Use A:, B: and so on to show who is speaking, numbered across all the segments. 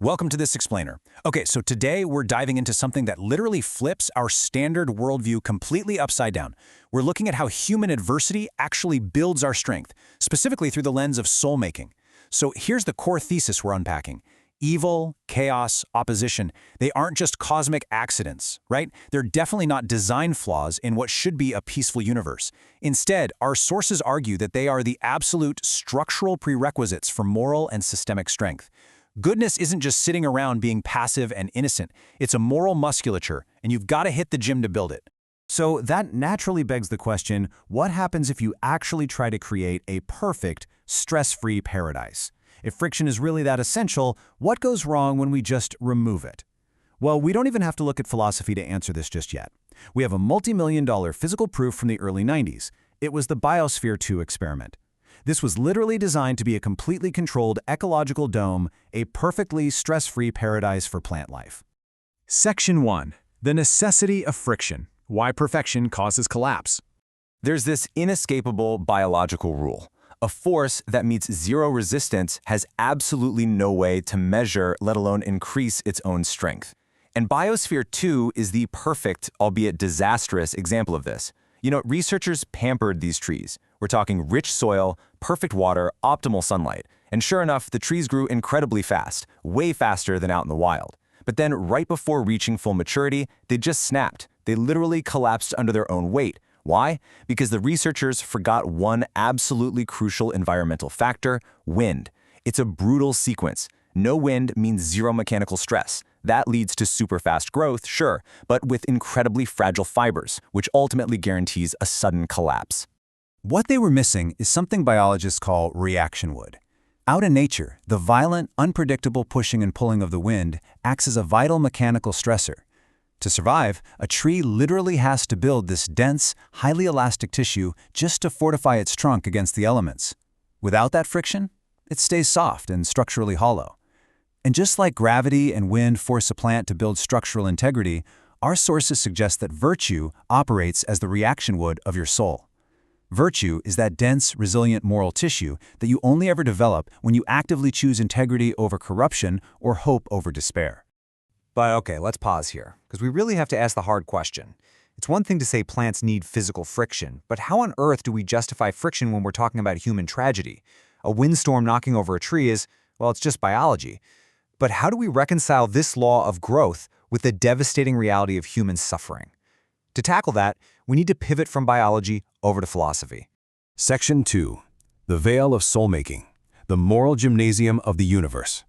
A: Welcome to this explainer. Okay, so today we're diving into something that literally flips our standard worldview completely upside down. We're looking at how human adversity actually builds our strength, specifically through the lens of soul-making. So here's the core thesis we're unpacking. Evil, chaos, opposition, they aren't just cosmic accidents, right? They're definitely not design flaws in what should be a peaceful universe. Instead, our sources argue that they are the absolute structural prerequisites for moral and systemic strength. Goodness isn't just sitting around being passive and innocent. It's a moral musculature, and you've got to hit the gym to build it. So that naturally begs the question, what happens if you actually try to create a perfect, stress-free paradise? If friction is really that essential, what goes wrong when we just remove it? Well, we don't even have to look at philosophy to answer this just yet. We have a multi-million-dollar physical proof from the early 90s. It was the Biosphere 2 experiment. This was literally designed to be a completely controlled ecological dome, a perfectly stress-free paradise for plant life.
B: Section 1. The necessity of friction. Why perfection causes collapse.
C: There's this inescapable biological rule. A force that meets zero resistance has absolutely no way to measure, let alone increase its own strength. And Biosphere 2 is the perfect, albeit disastrous, example of this. You know, researchers pampered these trees. We're talking rich soil, perfect water, optimal sunlight. And sure enough, the trees grew incredibly fast, way faster than out in the wild. But then right before reaching full maturity, they just snapped. They literally collapsed under their own weight. Why? Because the researchers forgot one absolutely crucial environmental factor: wind. It's a brutal sequence. No wind means zero mechanical stress. That leads to super fast growth, sure, but with incredibly fragile fibers, which ultimately guarantees a sudden collapse.
A: What they were missing is something biologists call reaction wood. Out in nature, the violent, unpredictable pushing and pulling of the wind acts as a vital mechanical stressor. To survive, a tree literally has to build this dense, highly elastic tissue just to fortify its trunk against the elements. Without that friction, it stays soft and structurally hollow. And just like gravity and wind force a plant to build structural integrity, our sources suggest that virtue operates as the reaction wood of your soul. Virtue is that dense, resilient moral tissue that you only ever develop when you actively choose integrity over corruption or hope over despair.
D: But okay, let's pause here, because we really have to ask the hard question. It's one thing to say plants need physical friction, but how on earth do we justify friction when we're talking about human tragedy? A windstorm knocking over a tree is, well, it's just biology. But how do we reconcile this law of growth with the devastating reality of human suffering? To tackle that, we need to pivot from biology over to philosophy.
B: Section 2. The veil of soul-making. The moral gymnasium of the universe.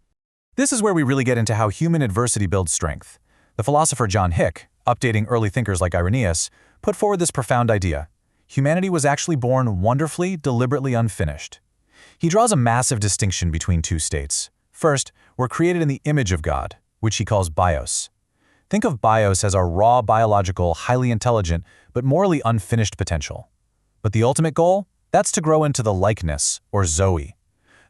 E: This is where we really get into how human adversity builds strength. The philosopher John Hick, updating early thinkers like Irenaeus, put forward this profound idea. Humanity was actually born wonderfully, deliberately unfinished. He draws a massive distinction between two states. First, we're created in the image of God, which he calls bios. Think of bios as our raw, biological, highly intelligent, but morally unfinished potential. But the ultimate goal? That's to grow into the likeness, or Zoe.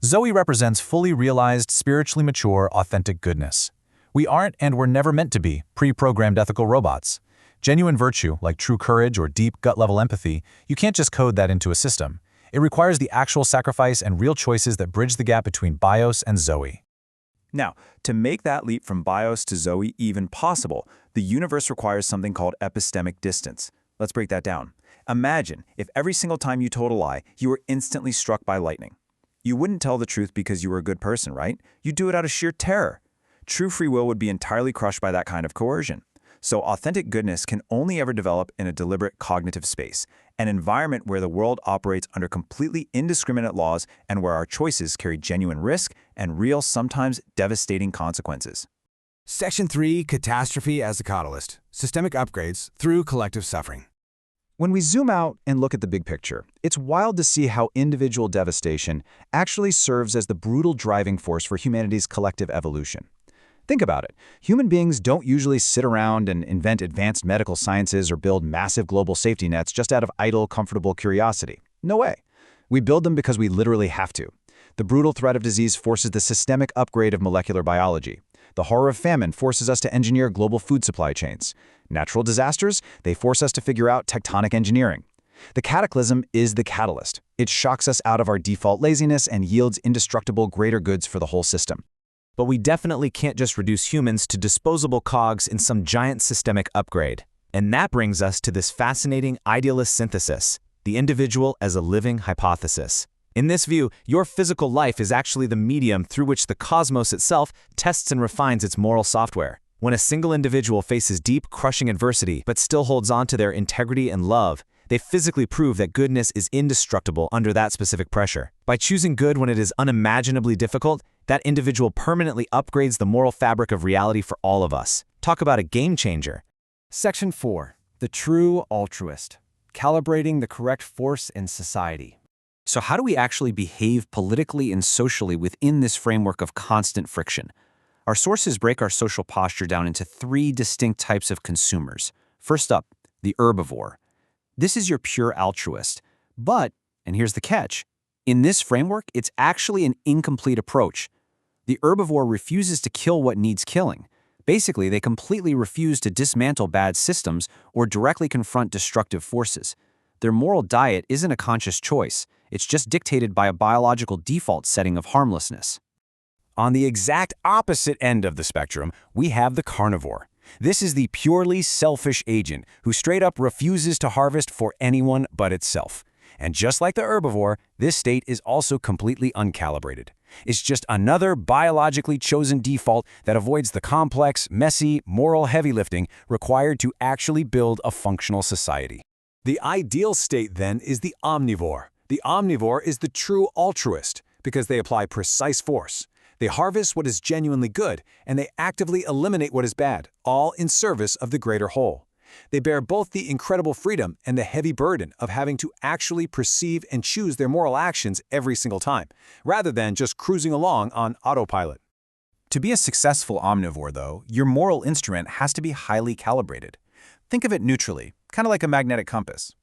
E: Zoe represents fully realized, spiritually mature, authentic goodness. We aren't, and were never meant to be, pre-programmed ethical robots. Genuine virtue, like true courage or deep gut-level empathy, you can't just code that into a system. It requires the actual sacrifice and real choices that bridge the gap between bios and Zoe.
F: Now, to make that leap from bios to Zoe even possible, the universe requires something called epistemic distance. Let's break that down. Imagine if every single time you told a lie, you were instantly struck by lightning. You wouldn't tell the truth because you were a good person, right? You'd do it out of sheer terror. True free will would be entirely crushed by that kind of coercion. So authentic goodness can only ever develop in a deliberate cognitive space, an environment where the world operates under completely indiscriminate laws and where our choices carry genuine risk and real, sometimes devastating consequences.
G: Section 3. Catastrophe as a catalyst. Systemic upgrades through collective suffering.
A: When we zoom out and look at the big picture, it's wild to see how individual devastation actually serves as the brutal driving force for humanity's collective evolution. Think about it. Human beings don't usually sit around and invent advanced medical sciences or build massive global safety nets just out of idle, comfortable curiosity. No way. We build them because we literally have to. The brutal threat of disease forces the systemic upgrade of molecular biology. The horror of famine forces us to engineer global food supply chains. Natural disasters, they force us to figure out tectonic engineering. The cataclysm is the catalyst. It shocks us out of our default laziness and yields indestructible greater goods for the whole system.
C: But we definitely can't just reduce humans to disposable cogs in some giant systemic upgrade. And that brings us to this fascinating idealist synthesis, the individual as a living hypothesis. In this view, your physical life is actually the medium through which the cosmos itself tests and refines its moral software. When a single individual faces deep, crushing adversity but still holds on to their integrity and love, they physically prove that goodness is indestructible under that specific pressure. By choosing good when it is unimaginably difficult, that individual permanently upgrades the moral fabric of reality for all of us. Talk about a game changer.
H: Section 4. The True Altruist. Calibrating the correct force in society.
A: So how do we actually behave politically and socially within this framework of constant friction? Our sources break our social posture down into 3 distinct types of consumers. First up, the herbivore. This is your pure altruist. But, and here's the catch, in this framework, it's actually an incomplete approach. The herbivore refuses to kill what needs killing. Basically, they completely refuse to dismantle bad systems or directly confront destructive forces. Their moral diet isn't a conscious choice. It's just dictated by a biological default setting of harmlessness. On the exact opposite end of the spectrum, we have the carnivore. This is the purely selfish agent who straight up refuses to harvest for anyone but itself. And just like the herbivore, this state is also completely uncalibrated. It's just another biologically chosen default that avoids the complex, messy, moral heavy lifting required to actually build a functional society.
B: The ideal state, then, is the omnivore. The omnivore is the true altruist because they apply precise force. They harvest what is genuinely good, and they actively eliminate what is bad, all in service of the greater whole. They bear both the incredible freedom and the heavy burden of having to actually perceive and choose their moral actions every single time, rather than just cruising along on autopilot.
A: To be a successful omnivore, though, your moral instrument has to be highly calibrated. Think of it neutrally, kind of like a magnetic compass.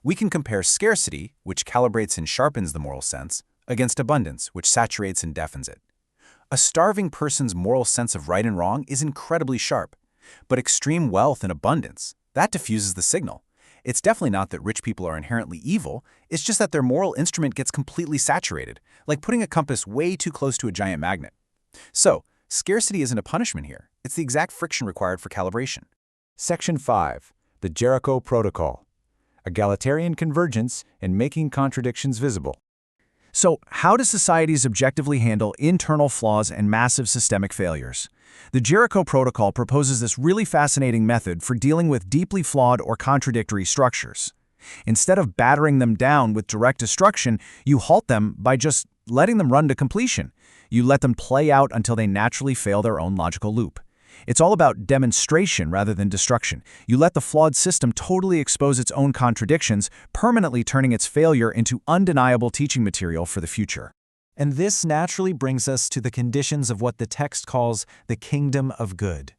A: We can compare scarcity, which calibrates and sharpens the moral sense, against abundance, which saturates and deafens it. A starving person's moral sense of right and wrong is incredibly sharp, but extreme wealth and abundance, that diffuses the signal. It's definitely not that rich people are inherently evil, it's just that their moral instrument gets completely saturated, like putting a compass way too close to a giant magnet. So, scarcity isn't a punishment here, it's the exact friction required for calibration.
B: Section 5. The Jericho Protocol. Egalitarian convergence and making contradictions visible.
A: So, how do societies objectively handle internal flaws and massive systemic failures? The Jericho Protocol proposes this really fascinating method for dealing with deeply flawed or contradictory structures. Instead of battering them down with direct destruction, you halt them by just letting them run to completion. You let them play out until they naturally fail their own logical loop. It's all about demonstration rather than destruction. You let the flawed system totally expose its own contradictions, permanently turning its failure into undeniable teaching material for the future.
H: And this naturally brings us to the conditions of what the text calls the kingdom of good.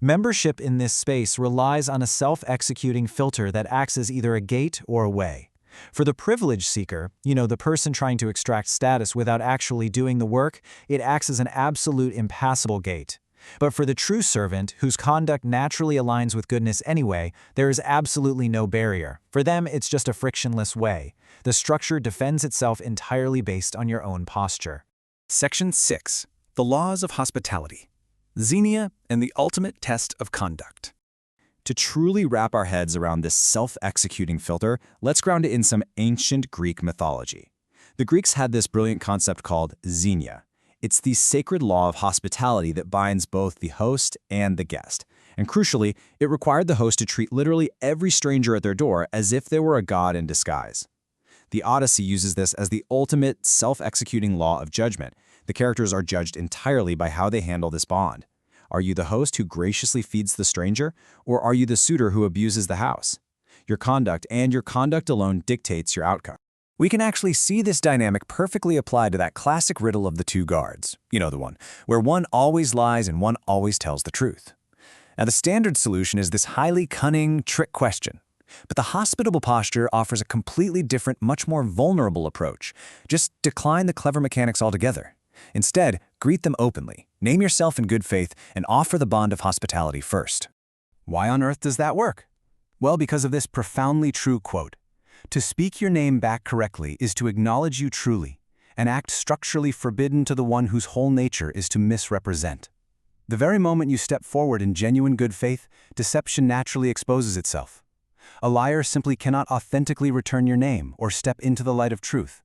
H: Membership in this space relies on a self-executing filter that acts as either a gate or a way. For the privilege seeker, the person trying to extract status without actually doing the work, it acts as an absolute impassable gate. But for the true servant, whose conduct naturally aligns with goodness anyway, there is absolutely no barrier. For them, it's just a frictionless way. The structure defends itself entirely based on your own posture.
A: Section 6. The Laws of Hospitality. Xenia and the Ultimate Test of Conduct. To truly wrap our heads around this self-executing filter, let's ground it in some ancient Greek mythology. The Greeks had this brilliant concept called Xenia. It's the sacred law of hospitality that binds both the host and the guest. And crucially, it required the host to treat literally every stranger at their door as if they were a god in disguise. The Odyssey uses this as the ultimate self-executing law of judgment. The characters are judged entirely by how they handle this bond. Are you the host who graciously feeds the stranger, or are you the suitor who abuses the house? Your conduct and your conduct alone dictates your outcome. We can actually see this dynamic perfectly applied to that classic riddle of the 2 guards. You know the one, where one always lies and one always tells the truth. Now, the standard solution is this highly cunning trick question. But the hospitable posture offers a completely different, much more vulnerable approach. Just decline the clever mechanics altogether. Instead, greet them openly, name yourself in good faith, and offer the bond of hospitality first. Why on earth does that work? Well, because of this profoundly true quote. To speak your name back correctly is to acknowledge you truly, an act structurally forbidden to the one whose whole nature is to misrepresent. The very moment you step forward in genuine good faith, deception naturally exposes itself. A liar simply cannot authentically return your name or step into the light of truth.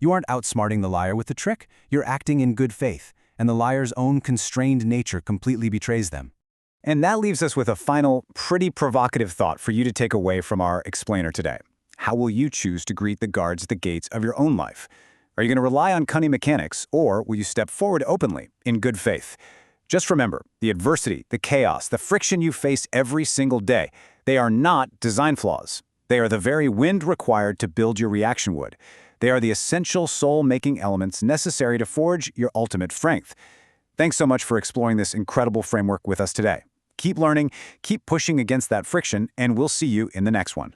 A: You aren't outsmarting the liar with the trick, you're acting in good faith, and the liar's own constrained nature completely betrays them.
F: And that leaves us with a final, pretty provocative thought for you to take away from our explainer today. How will you choose to greet the guards at the gates of your own life? Are you going to rely on cunning mechanics, or will you step forward openly, in good faith? Just remember, the adversity, the chaos, the friction you face every single day, they are not design flaws. They are the very wind required to build your reaction wood. They are the essential soul-making elements necessary to forge your ultimate strength. Thanks so much for exploring this incredible framework with us today. Keep learning, keep pushing against that friction, and we'll see you in the next one.